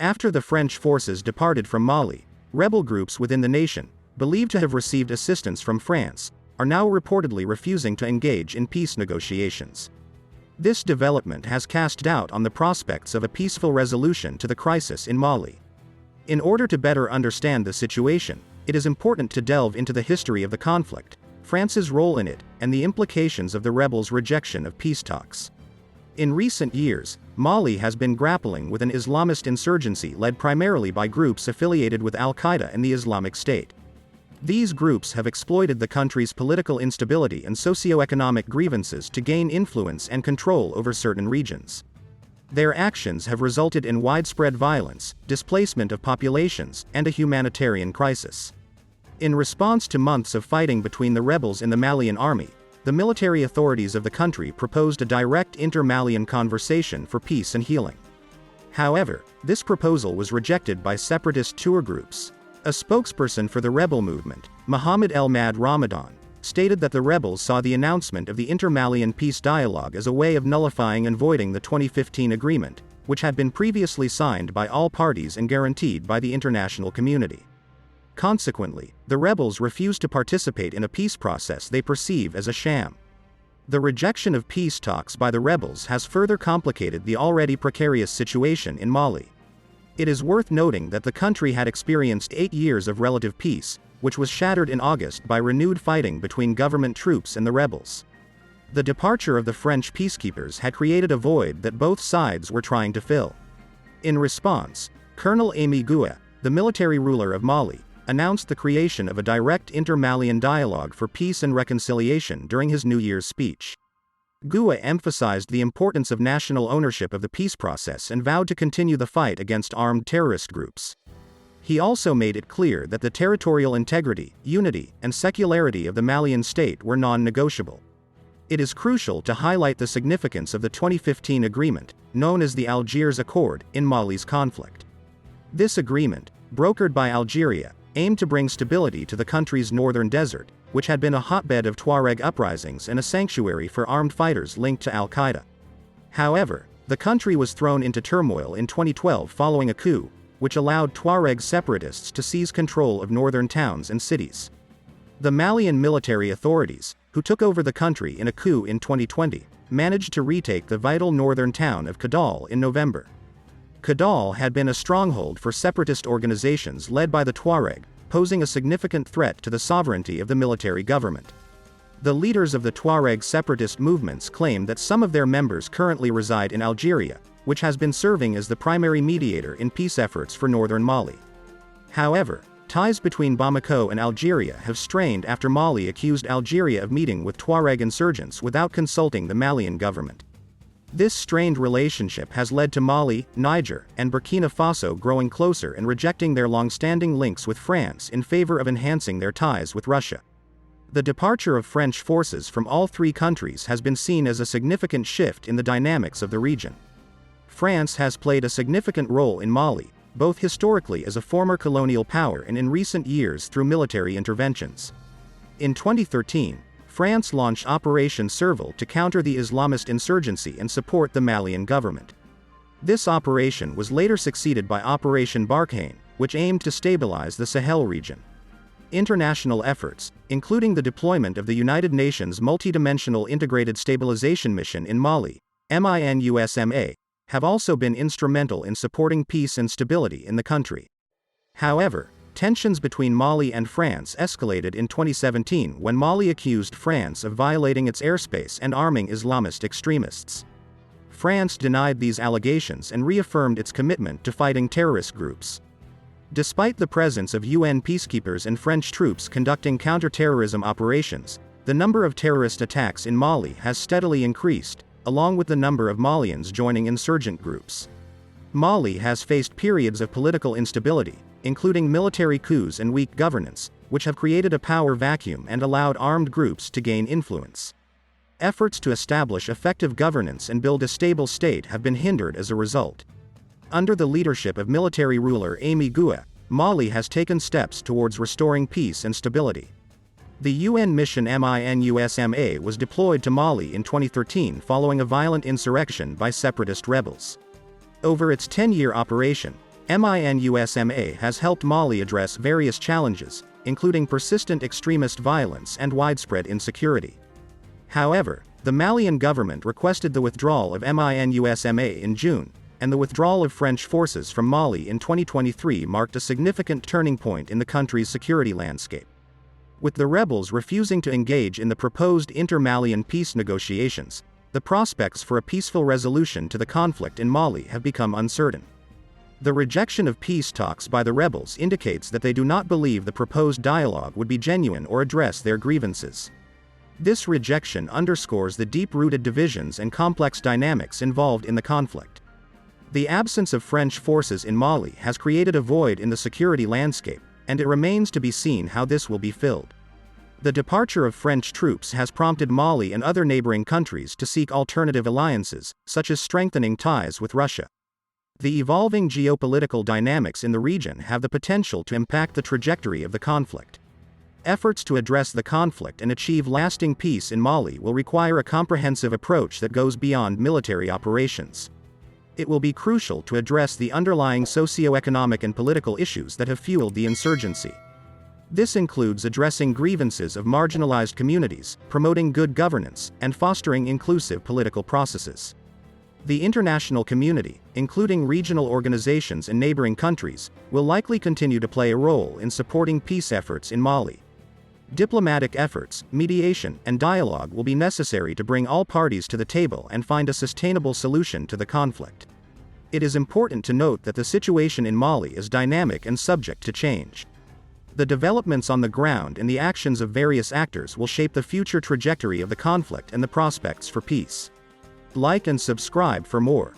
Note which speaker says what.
Speaker 1: After the French forces departed from Mali, rebel groups within the nation, believed to have received assistance from France, are now reportedly refusing to engage in peace negotiations. This development has cast doubt on the prospects of a peaceful resolution to the crisis in Mali. In order to better understand the situation, it is important to delve into the history of the conflict, France's role in it, and the implications of the rebels' rejection of peace talks. In recent years, Mali has been grappling with an Islamist insurgency led primarily by groups affiliated with Al-Qaeda and the Islamic State. These groups have exploited the country's political instability and socio-economic grievances to gain influence and control over certain regions. Their actions have resulted in widespread violence, displacement of populations, and a humanitarian crisis. In response to months of fighting between the rebels and the Malian army, the military authorities of the country proposed a direct inter-Malian conversation for peace and healing. However, this proposal was rejected by separatist tour groups. A spokesperson for the rebel movement, Mohammed Mad Ramadan, stated that the rebels saw the announcement of the inter-Malian peace dialogue as a way of nullifying and voiding the 2015 agreement, which had been previously signed by all parties and guaranteed by the international community. Consequently, the rebels refuse to participate in a peace process they perceive as a sham. The rejection of peace talks by the rebels has further complicated the already precarious situation in Mali. It is worth noting that the country had experienced 8 years of relative peace, which was shattered in August by renewed fighting between government troops and the rebels. The departure of the French peacekeepers had created a void that both sides were trying to fill. In response, Colonel Ami Guia, the military ruler of Mali, announced the creation of a direct inter-Malian dialogue for peace and reconciliation during his New Year's speech. Guia emphasized the importance of national ownership of the peace process and vowed to continue the fight against armed terrorist groups. He also made it clear that the territorial integrity, unity, and secularity of the Malian state were non-negotiable. It is crucial to highlight the significance of the 2015 agreement, known as the Algiers Accord, in Mali's conflict. This agreement, brokered by Algeria, aimed to bring stability to the country's northern desert, which had been a hotbed of Tuareg uprisings and a sanctuary for armed fighters linked to Al-Qaeda. However, the country was thrown into turmoil in 2012 following a coup, which allowed Tuareg separatists to seize control of northern towns and cities. The Malian military authorities, who took over the country in a coup in 2020, managed to retake the vital northern town of Kidal in November. Kidal had been a stronghold for separatist organizations led by the Tuareg, posing a significant threat to the sovereignty of the military government. The leaders of the Tuareg separatist movements claim that some of their members currently reside in Algeria, which has been serving as the primary mediator in peace efforts for northern Mali. However, ties between Bamako and Algeria have strained after Mali accused Algeria of meeting with Tuareg insurgents without consulting the Malian government. This strained relationship has led to Mali, Niger, and Burkina Faso growing closer and rejecting their long-standing links with France in favor of enhancing their ties with Russia. The departure of French forces from all three countries has been seen as a significant shift in the dynamics of the region. France has played a significant role in Mali, both historically as a former colonial power and in recent years through military interventions. In 2013, France launched Operation Serval to counter the Islamist insurgency and support the Malian government. This operation was later succeeded by Operation Barkhane, which aimed to stabilize the Sahel region. International efforts, including the deployment of the United Nations Multidimensional Integrated Stabilization Mission in Mali, MINUSMA, have also been instrumental in supporting peace and stability in the country. However, tensions between Mali and France escalated in 2017 when Mali accused France of violating its airspace and arming Islamist extremists. France denied these allegations and reaffirmed its commitment to fighting terrorist groups. Despite the presence of UN peacekeepers and French troops conducting counter-terrorism operations, the number of terrorist attacks in Mali has steadily increased, along with the number of Malians joining insurgent groups. Mali has faced periods of political instability, including military coups and weak governance, which have created a power vacuum and allowed armed groups to gain influence. Efforts to establish effective governance and build a stable state have been hindered as a result. Under the leadership of military ruler Ami Guia, Mali has taken steps towards restoring peace and stability. The UN mission MINUSMA was deployed to Mali in 2013 following a violent insurrection by separatist rebels. Over its 10-year operation, MINUSMA has helped Mali address various challenges, including persistent extremist violence and widespread insecurity. However, the Malian government requested the withdrawal of MINUSMA in June, and the withdrawal of French forces from Mali in 2023 marked a significant turning point in the country's security landscape. With the rebels refusing to engage in the proposed inter-Malian peace negotiations, the prospects for a peaceful resolution to the conflict in Mali have become uncertain. The rejection of peace talks by the rebels indicates that they do not believe the proposed dialogue would be genuine or address their grievances. This rejection underscores the deep-rooted divisions and complex dynamics involved in the conflict. The absence of French forces in Mali has created a void in the security landscape, and it remains to be seen how this will be filled. The departure of French troops has prompted Mali and other neighboring countries to seek alternative alliances, such as strengthening ties with Russia. The evolving geopolitical dynamics in the region have the potential to impact the trajectory of the conflict. Efforts to address the conflict and achieve lasting peace in Mali will require a comprehensive approach that goes beyond military operations. It will be crucial to address the underlying socio-economic and political issues that have fueled the insurgency. This includes addressing grievances of marginalized communities, promoting good governance, and fostering inclusive political processes. The international community, including regional organizations and neighboring countries, will likely continue to play a role in supporting peace efforts in Mali. Diplomatic efforts, mediation, and dialogue will be necessary to bring all parties to the table and find a sustainable solution to the conflict. It is important to note that the situation in Mali is dynamic and subject to change. The developments on the ground and the actions of various actors will shape the future trajectory of the conflict and the prospects for peace. Like and subscribe for more.